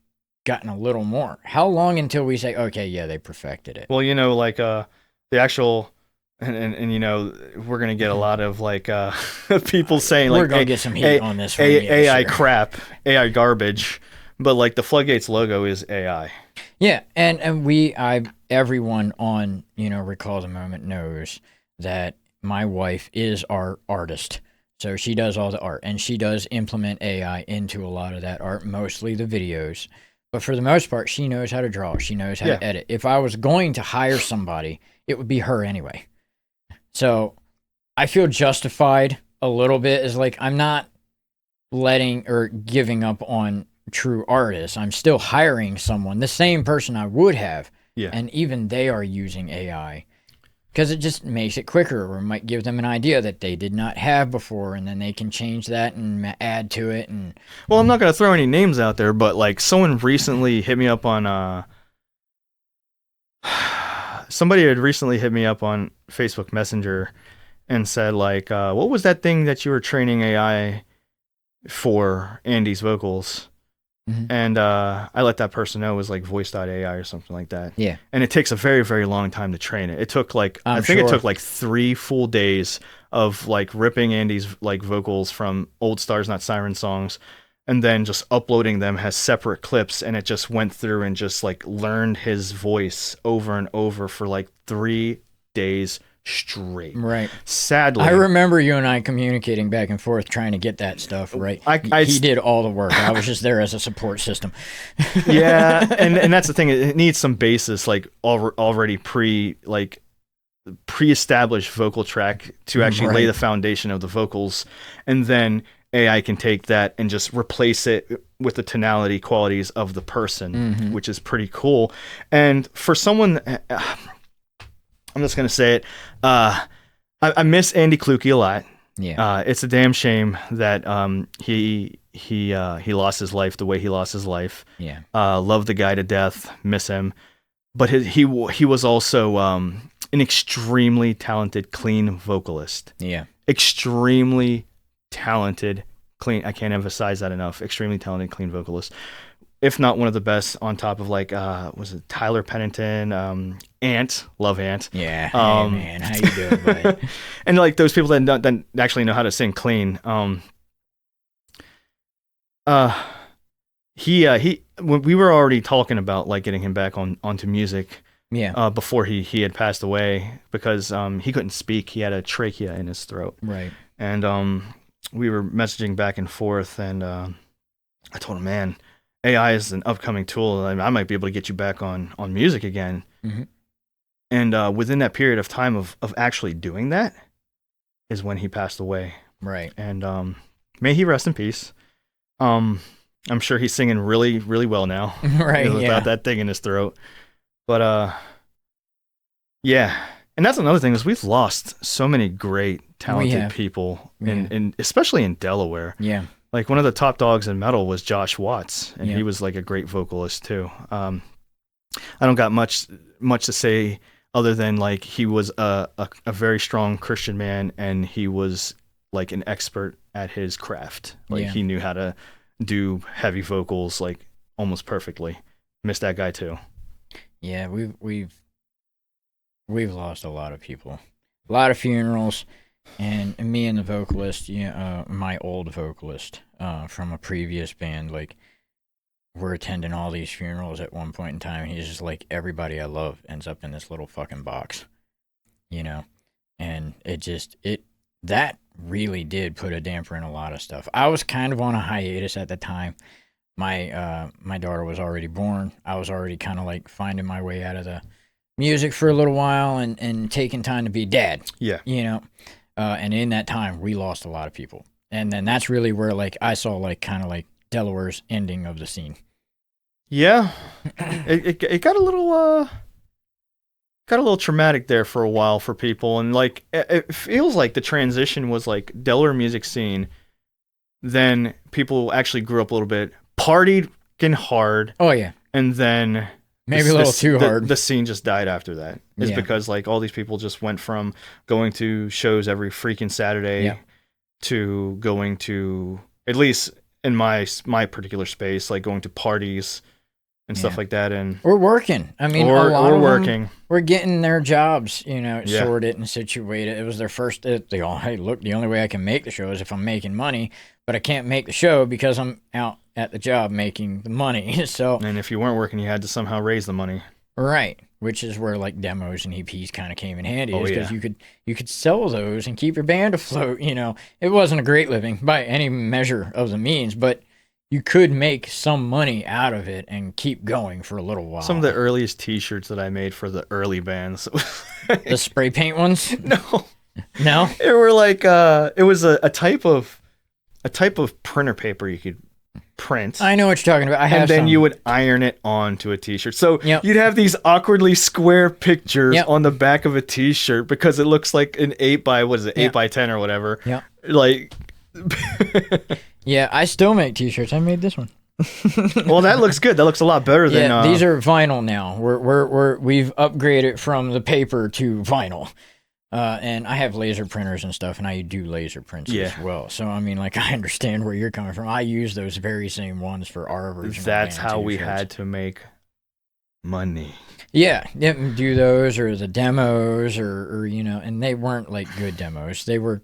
gotten a little more? How long until we say, okay, yeah, they perfected it? Well, like the actual, and we're going to get a lot of like people saying like, we're going to get some heat on this one. AI crap, AI garbage. But like the Floodgates logo is AI. Yeah, and everyone on Recall the Moment knows that my wife is our artist, so she does all the art, and she does implement AI into a lot of that art, mostly the videos. But for the most part, she knows how to draw. She knows how to edit. If I was going to hire somebody, it would be her anyway. So I feel justified a little bit. Is like I'm not letting or giving up on true artists. I'm still hiring someone, the same person I would have. Yeah. And even they are using AI because it just makes it quicker, or might give them an idea that they did not have before, and then they can change that and add to it. And well, I'm not going to throw any names out there, but like someone recently hit me up on somebody had recently hit me up on Facebook Messenger and said like, what was that thing that you were training AI for Andy's vocals? And I let that person know it was like voice.ai or something like that. Yeah. And it takes a very, very long time to train it. It took like, I think it took like 3 full days of like ripping Andy's like vocals from Old Stars Not Siren songs and then just uploading them as separate clips. And it just went through and just like learned his voice over and over for like 3 days straight. Right. Sadly, I remember you and I communicating back and forth trying to get that stuff right. He did all the work. I was just there as a support system. Yeah, and that's the thing. It needs some basis, like already pre-established vocal track to actually lay the foundation of the vocals, and then AI can take that and just replace it with the tonality qualities of the person, which is pretty cool. And for someone, I'm just gonna say it. I miss Andy Kluki a lot. Yeah. It's a damn shame that he lost his life the way he lost his life. Yeah. Love the guy to death. Miss him. But he was also an extremely talented, clean vocalist. Yeah. Extremely talented, clean. I can't emphasize that enough. Extremely talented, clean vocalist. If not one of the best, on top of like, was it Tyler Pennington, Ant, love Ant. Yeah, hey man, how you doing, buddy? And like those people that actually know how to sing clean. He when we were already talking about like getting him back onto music. Yeah. Before he had passed away because he couldn't speak. He had a trachea in his throat. Right. And we were messaging back and forth, and I told him, man, AI is an upcoming tool. I might be able to get you back on music again. And within that period of time of actually doing that is when he passed away. Right. And may he rest in peace. I'm sure he's singing really, really well now. Right. Without that thing in his throat. But yeah. And that's another thing is we've lost so many great, talented people, in especially in Delaware. Yeah. Like one of the top dogs in metal was Josh Watts, and he was like a great vocalist too. I don't got much to say other than like he was a very strong Christian man, and he was like an expert at his craft. Like he knew how to do heavy vocals like almost perfectly. Miss that guy too. Yeah, we've lost a lot of people, a lot of funerals. And me and the vocalist, my old vocalist from a previous band, like, we're attending all these funerals at one point in time. He's just like, everybody I love ends up in this little fucking box, And that really did put a damper in a lot of stuff. I was kind of on a hiatus at the time. My daughter was already born. I was already kind of like finding my way out of the music for a little while and taking time to be dad. Yeah. And in that time, we lost a lot of people. And then that's really where, like, I saw, like, kind of like Delaware's ending of the scene. Yeah. It got a little traumatic there for a while for people. And, like, it feels like the transition was, like, Delaware music scene. Then people actually grew up a little bit, partied hard. Oh, yeah. And then... Maybe a little too hard. The scene just died after that. It's because like all these people just went from going to shows every freaking Saturday to going to, at least in my particular space, like going to parties and stuff like that. And we're working. I mean, or, a lot or of working. Them were getting their jobs, sorted and situated. It was their first. They all, hey, look, the only way I can make the show is if I'm making money, but I can't make the show because I'm out at the job making the money. So, and if you weren't working, you had to somehow raise the money. Right, which is where like demos and EPs kind of came in handy, because you could sell those and keep your band afloat. It wasn't a great living by any measure of the means, but you could make some money out of it and keep going for a little while. Some of the earliest T-shirts that I made for the early bands, the spray paint ones. No, it were like it was a type of printer paper you could print. I know what you're talking about. And then you would iron it onto a T-shirt. So you'd have these awkwardly square pictures on the back of a T-shirt because it looks like an 8 by 10 or whatever. Yeah. Like. Yeah, I still make T-shirts. I made this one. Well, that looks good. That looks a lot better than. Yeah, these are vinyl now. We've upgraded from the paper to vinyl. And I have laser printers and stuff, and I do laser prints as well. So, I mean, like, I understand where you're coming from. I use those very same ones for our original That's band, how we TShirts. had to make money. Yeah, do those or the demos or you know, and they weren't like good demos. They were,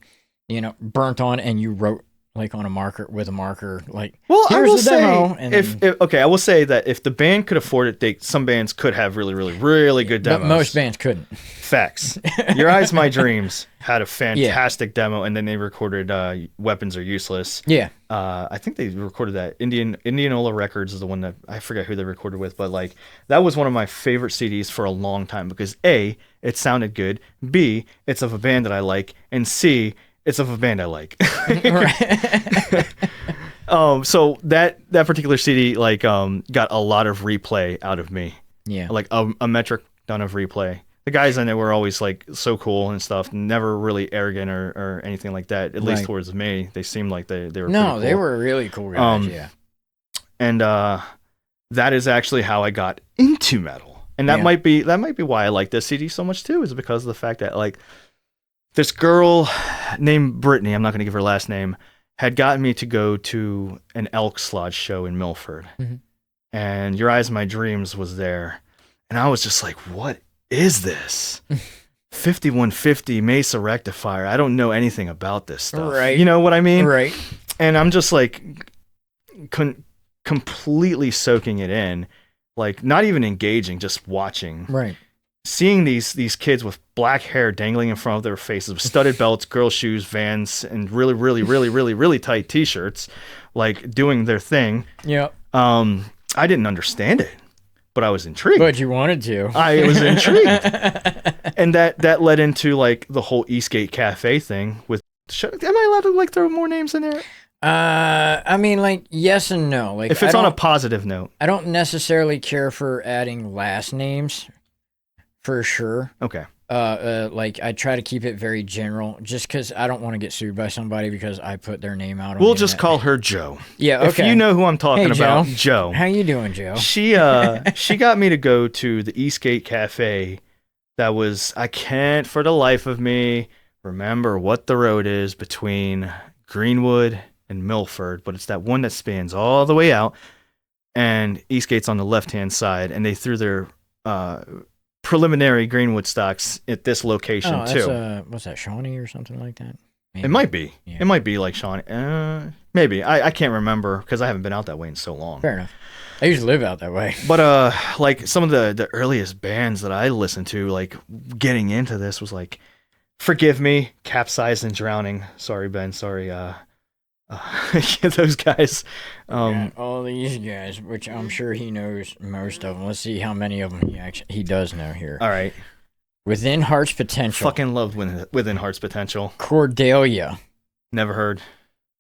you know, burnt on, and you wrote like on a marker with a marker, like, well, here's I will the say, demo. And if I will say that if the band could afford it, some bands could have really, really, really good demos. But most bands couldn't. Facts. Your Eyes, My Dreams had a fantastic demo, and then they recorded Weapons Are Useless. Yeah. I think they recorded that. Indianola Records is the one that I forget who they recorded with, but like that was one of my favorite CDs for a long time because A, it sounded good, B, it's of a band that I like, and C, it's of a band I like. So that particular CD like got a lot of replay out of me. Yeah. Like a metric ton of replay. The guys in it were always like so cool and stuff, never really arrogant or anything like that. At least towards me, they seemed like they were. No, cool. They were really cool guys. Yeah. And that is actually how I got into metal, and that might be why I like this CD so much too, is because of the fact that like this girl named Brittany, I'm not going to give her last name, had gotten me to go to an Elks Lodge show in Milford, and Your Eyes, My Dreams was there, and I was just like, what is this? 5150 Mesa rectifier. I don't know anything about this stuff. Right. You know what I mean? Right. And I'm just like completely soaking it in, like not even engaging, just watching. Right. Seeing these kids with black hair dangling in front of their faces with studded belts, girl shoes, Vans, and really, really, really, really, really tight T-shirts, like doing their thing. Yeah. I didn't understand it, but I was intrigued. But you wanted to. I was intrigued. And that led into like the whole Eastgate Cafe thing with, am I allowed to like throw more names in there? I mean, like, yes and no. Like, if it's on a positive note. I don't necessarily care for adding last names, for sure. Okay. Like, I try to keep it very general, just because I don't want to get sued by somebody because I put their name out on We'll just call her Joe. Yeah, okay. If you know who I'm talking about, Joe. How you doing, Joe? She got me to go to the Eastgate Cafe. That was, I can't for the life of me remember what the road is between Greenwood and Milford, but it's that one that spans all the way out, and Eastgate's on the left-hand side, and they threw their preliminary Greenwood stocks at this location too. What's that, Shawnee or something like that? Maybe. It might be. Yeah. It might be like Shawnee. Maybe. I can't remember because I haven't been out that way in so long. Fair enough. I used to live out that way. But like some of the earliest bands that I listened to, like getting into this was like, Forgive Me, Capsize and Drowning. Sorry, Ben. Sorry. Those guys. All these guys, which I'm sure he knows most of them. Let's see how many of them he does know here. All right. Within Heart's Potential. Fucking loved Within Heart's Potential. Cordelia. Never heard.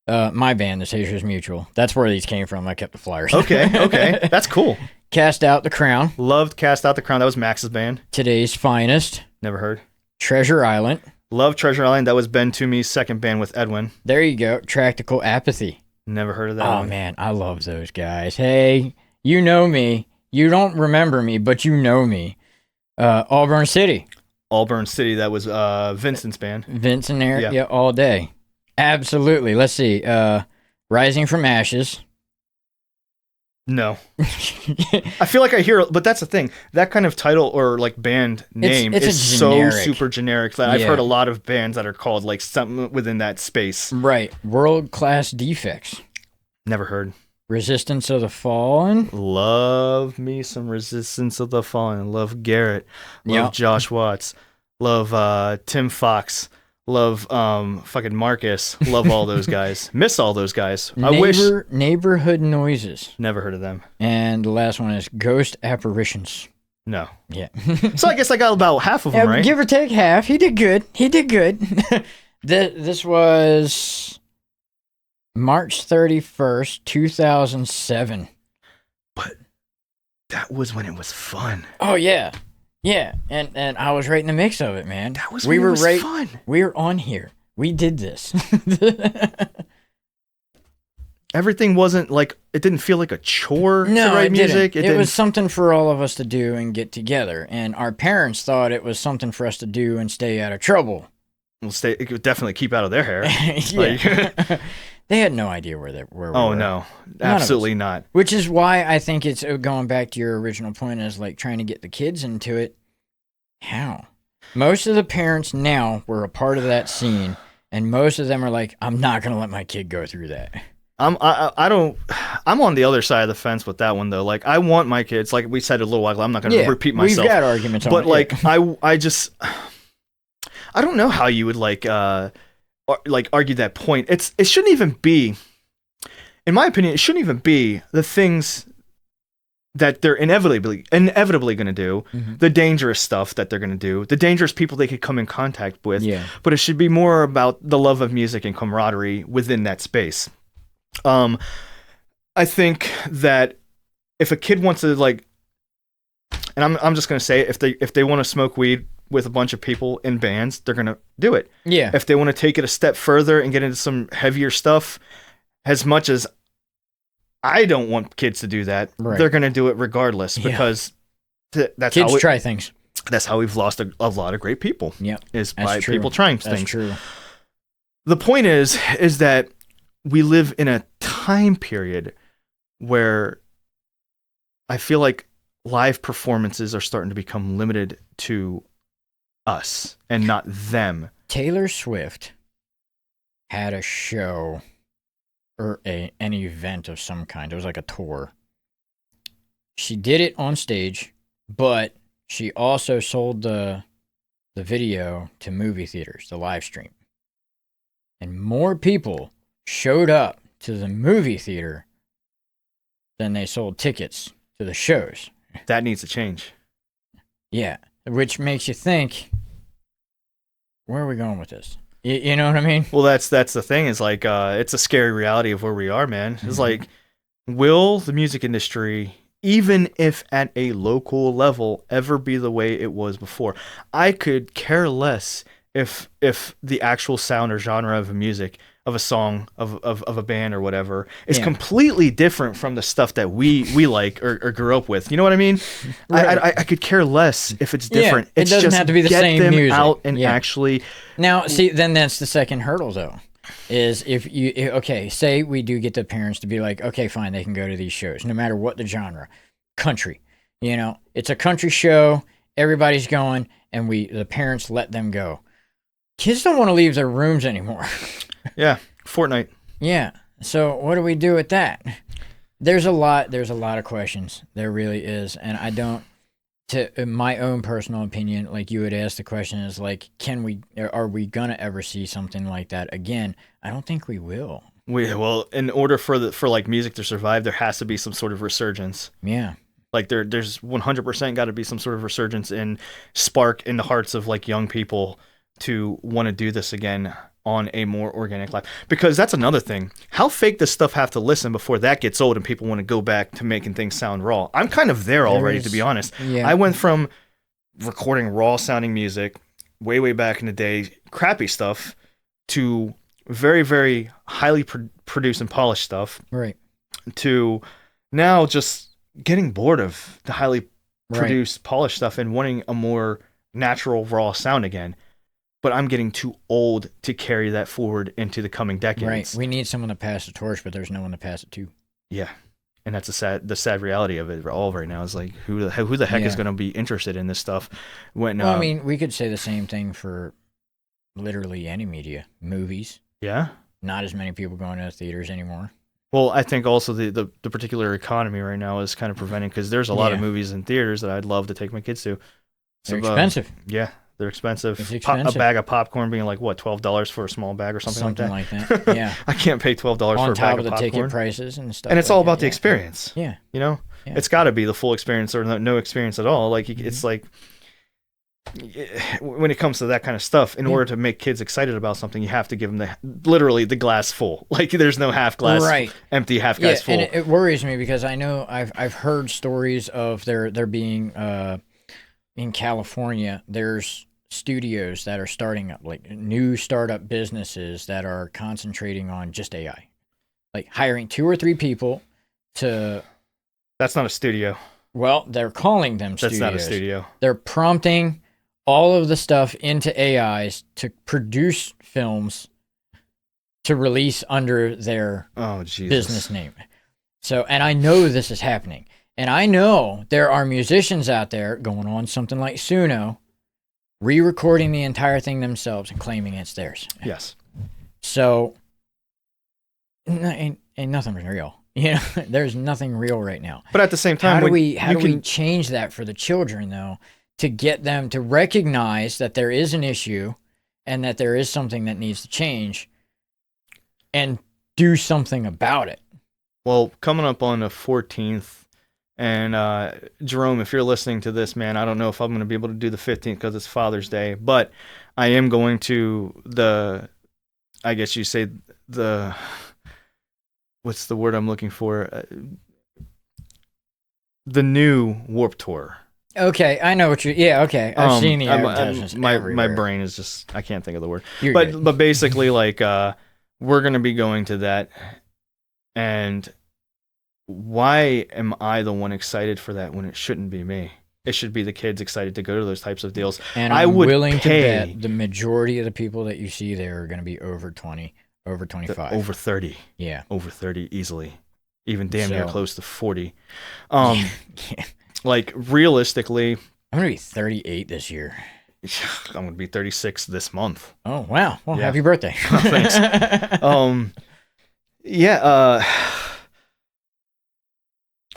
My band, the Satyr's Mutual. That's where these came from. I kept the flyers. Okay. That's cool. Cast Out the Crown. Loved Cast Out the Crown. That was Max's band. Today's Finest. Never heard. Treasure Island. Love Treasure Island. That was Ben Toomey's second band with Edwin. There you go. Tractical Apathy. Never heard of that. Oh, man. I love those guys. Hey, you know me. You don't remember me, but you know me. Auburn City. Auburn City. That was Vincent's band. Vincent there. Yeah, all day. Absolutely. Let's see. Rising from Ashes. No. I feel like I hear, but that's the thing. That kind of title or like band name is so super generic that I've heard a lot of bands that are called like something within that space. Right. World Class Defects. Never heard. Resistance of the Fallen. Love me some Resistance of the Fallen. Love Garrett. Love Josh Watts. Love Tim Fox. Love fucking Marcus. Love all those guys. Miss all those guys. Neighborhood Noises. Never heard of them. And the last one is Ghost Apparitions. No. Yeah. So I guess I got about half of them, right? Give or take half. He did good. This was March 31st, 2007. But that was when it was fun. Oh, yeah. Yeah, and I was right in the mix of it, man. That was when it was fun. We were on here. We did this. everything wasn't like, it didn't feel like a chore to No, write it music. didn't. It was something for all of us to do and get together. And our parents thought it was something for us to do and stay out of trouble. It could definitely keep out of their hair. Yeah. They had no idea where we were. Oh, no. Absolutely not. Which is why I think it's going back to your original point is like trying to get the kids into it. How? Most of the parents now were a part of that scene, and most of them are like, I'm not going to let my kid go through that. I'm on the other side of the fence with that one though. Like, I want my kids, like we said a little while ago, I'm not going to repeat myself. We've got arguments on it. But like, I just, I don't know how you would like argue that point. It shouldn't even be, in my opinion, it shouldn't even be the things that they're inevitably going to do, the dangerous stuff that they're going to do, the dangerous people they could come in contact with. Yeah. But it should be more about the love of music and camaraderie within that space. I think that if a kid wants to like, and I'm just going to say it, if they want to smoke weed with a bunch of people in bands, they're going to do it. Yeah. If they want to take it a step further and get into some heavier stuff, as much as I don't want kids to do that, they're going to do it regardless because that's kids how try things. That's how we've lost a lot of great people. Yeah. Is by people trying things. That's true. The point is that we live in a time period where I feel like live performances are starting to become limited to us and not them. Taylor Swift had a show or an event of some kind. It was like a tour. She did it on stage, but she also sold the video to movie theaters, the live stream. And more people showed up to the movie theater than they sold tickets to the shows. That needs to change. Yeah, which makes you think, where are we going with this? You know what I mean? Well, that's the thing is like, it's a scary reality of where we are, man. It's like, will the music industry, even if at a local level, ever be the way it was before? I could care less if the actual sound or genre of music, of a song, of a band or whatever, is completely different from the stuff that we like or grew up with. You know what I mean? Right. I could care less if it's different. It doesn't just have to be the get same them music. Out and actually. Now, see, then that's the second hurdle, though. Is if you say we do get the parents to be like, okay, fine, they can go to these shows, no matter what the genre, country. You know, it's a country show, everybody's going, and the parents let them go. Kids don't want to leave their rooms anymore. Yeah, Fortnite. Yeah. So what do we do with that? There's a lot of questions. There really is. And I don't, in my own personal opinion, like you had asked the question is like, are we going to ever see something like that again? I don't think we will. Well, in order for like music to survive, there has to be some sort of resurgence. Yeah. Like there's 100% got to be some sort of resurgence and spark in the hearts of like young people to want to do this again on a more organic life. Because that's another thing. How fake does stuff have to listen before that gets old and people want to go back to making things sound raw? I'm kind of there already, to be honest. Yeah. I went from recording raw sounding music way, way back in the day, crappy stuff, to very, very highly produced and polished stuff. Right. To now just getting bored of the highly produced, polished stuff and wanting a more natural, raw sound again. But I'm getting too old to carry that forward into the coming decades. Right. We need someone to pass the torch, but there's no one to pass it to. Yeah. And that's the sad reality of it all right now is like, who the heck is going to be interested in this stuff? When I mean, we could say the same thing for literally any media. Movies. Yeah. Not as many people going to the theaters anymore. Well, I think also the particular economy right now is kind of preventing, because there's a lot of movies in theaters that I'd love to take my kids to. They're expensive. Yeah. They're expensive. It's expensive. A bag of popcorn being like, what, $12 for a small bag or something like that? Yeah. I can't pay $12 for a bag of popcorn. On top of the ticket prices and stuff. And it's all about the experience. Yeah. You know? Yeah. It's got to be the full experience or no experience at all. Like, it's like, when it comes to that kind of stuff, in order to make kids excited about something, you have to give them literally the glass full. Like, there's no half glass empty, half glass full. And it worries me because I know I've heard stories of there being in California, there's studios that are starting up, like new startup businesses that are concentrating on just AI. like hiring 2 or 3 people to. That's not a studio. Well, they're calling them studios. That's not a studio. They're prompting all of the stuff into AIs to produce films to release under their business name. So, and I know this is happening. And I know there are musicians out there going on something like Suno, re-recording the entire thing themselves and claiming it's theirs. Yes. So, ain't nothing real. You know, there's nothing real right now. But at the same time, how do we change that for the children, though, to get them to recognize that there is an issue and that there is something that needs to change and do something about it? Well, coming up on the 14th, and Jerome, if you're listening to this, man, I don't know if I'm going to be able to do the 15th because it's Father's Day, but I am going to I guess you say what's the word I'm looking for? The new Warped Tour. Okay, I know what okay. I've seen the advertisements my everywhere. brain is just, I can't think of the word. But basically, like, we're going to be going to that, and why am I the one excited for that when it shouldn't be me? It should be the kids excited to go to those types of deals. And I'm willing to bet the majority of the people that you see there are going to be over 20, over 25. Over 30. Yeah. Over 30 easily. Even damn near close to 40. Yeah. Like, realistically, I'm going to be 38 this year. I'm going to be 36 this month. Oh, wow. Well, happy birthday. Thanks.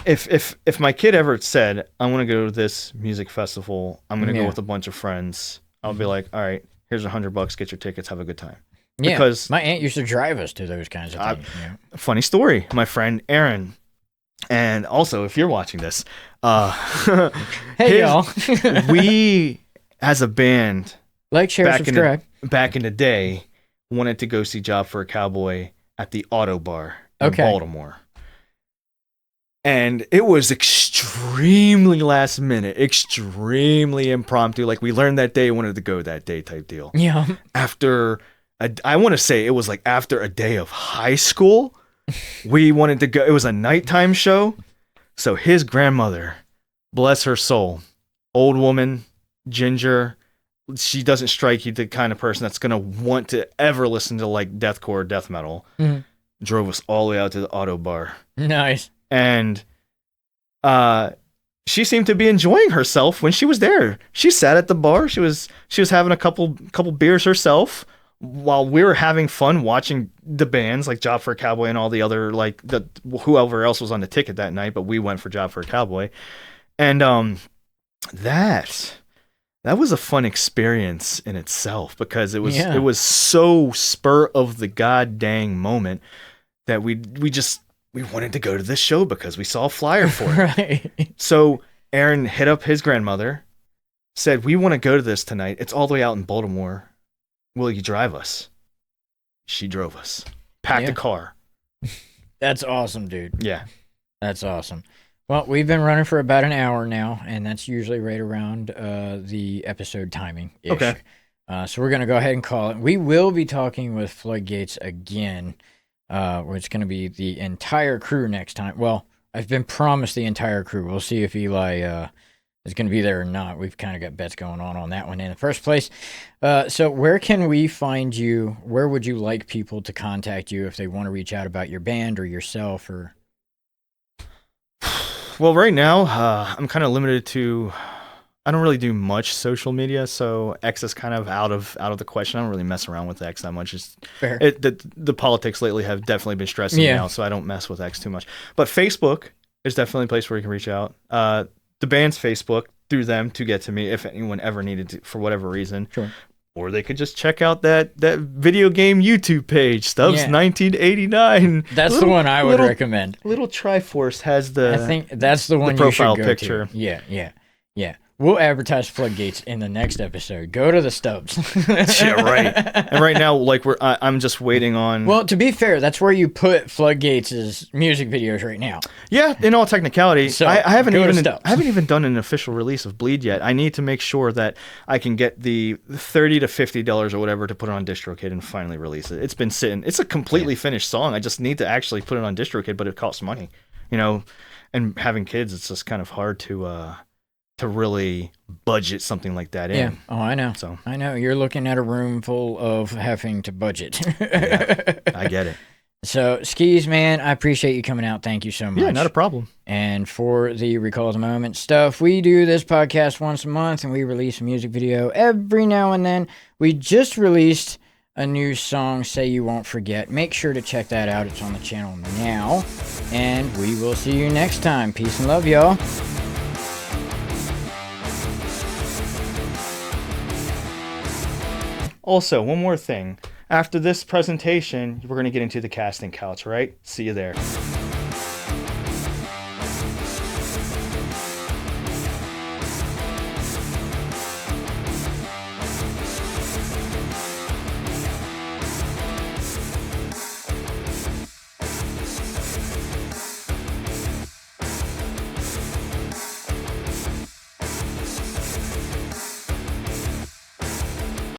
If my kid ever said, I want to go to this music festival, I'm going to go with a bunch of friends, I'll be like, all right, here's $100, get your tickets, have a good time. Yeah, because my aunt used to drive us to those kinds of things. Funny story, my friend Aaron, and also if you're watching this, hey y'all, we as a band, like, share, subscribe, back in the day, wanted to go see Job for a Cowboy at the Auto Bar in Baltimore. And it was extremely last minute, extremely impromptu. Like, we learned that day, wanted to go that day type deal. Yeah. After, I want to say it was like after a day of high school, we wanted to go. It was a nighttime show. So his grandmother, bless her soul, old woman, ginger, she doesn't strike you the kind of person that's going to want to ever listen to like deathcore or death metal, drove us all the way out to the Auto Bar. Nice. And she seemed to be enjoying herself when she was there. She sat at the bar. She was having a couple beers herself while we were having fun watching the bands like Job for a Cowboy and all the other, like, whoever else was on the ticket that night, but we went for Job for a Cowboy. And that was a fun experience in itself, because it was so spur of the god dang moment that we wanted to go to this show because we saw a flyer for it. Right. So Aaron hit up his grandmother, said, we want to go to this tonight. It's all the way out in Baltimore. Will you drive us? She drove us. Packed a car. That's awesome, dude. Yeah. That's awesome. Well, we've been running for about an hour now, and that's usually right around the episode timing. Okay. So we're going to go ahead and call it. We will be talking with Floodgates again, where it's going to be the entire crew next time. Well, I've been promised the entire crew. We'll see if Eli is going to be there or not. We've kind of got bets going on that one in the first place. So where can we find you? Where would you like people to contact you if they want to reach out about your band or yourself? Or Well, right now, I'm kind of limited to, I don't really do much social media, so X is kind of out of the question. I don't really mess around with X that much. Fair. The politics lately have definitely been stressing me out, so I don't mess with X too much. But Facebook is definitely a place where you can reach out. The band's Facebook, through them to get to me if anyone ever needed to, for whatever reason. Sure. Or they could just check out that video game YouTube page, Stubbs 1989. That's the one I would recommend. Little Triforce has the. I think that's the one the profile you should go picture. to. Yeah. We'll advertise floodgates in the next episode. Go to the Stubs. Yeah, right. And right now, like I'm just waiting on. Well, to be fair, that's where you put Floodgates' music videos right now. Yeah, in all technicality, So, I haven't go to even Stubs. I haven't even done an official release of Bleed yet. I need to make sure that I can get the $30 to $50 or whatever to put it on DistroKid and finally release it. It's been sitting. It's a completely finished song. I just need to actually put it on DistroKid, but it costs money, you know. And having kids, it's just kind of hard to really budget something like that in. Yeah. Oh, I know. So I know. You're looking at a room full of having to budget. yeah, I get it. So, Skis, man, I appreciate you coming out. Thank you so much. Yeah, not a problem. And for the Recall the Moment stuff, we do this podcast once a month, and we release a music video every now and then. We just released a new song, Say You Won't Forget. Make sure to check that out. It's on the channel now. And we will see you next time. Peace and love, y'all. Also, one more thing. After this presentation, we're going to get into the casting couch, right? See you there.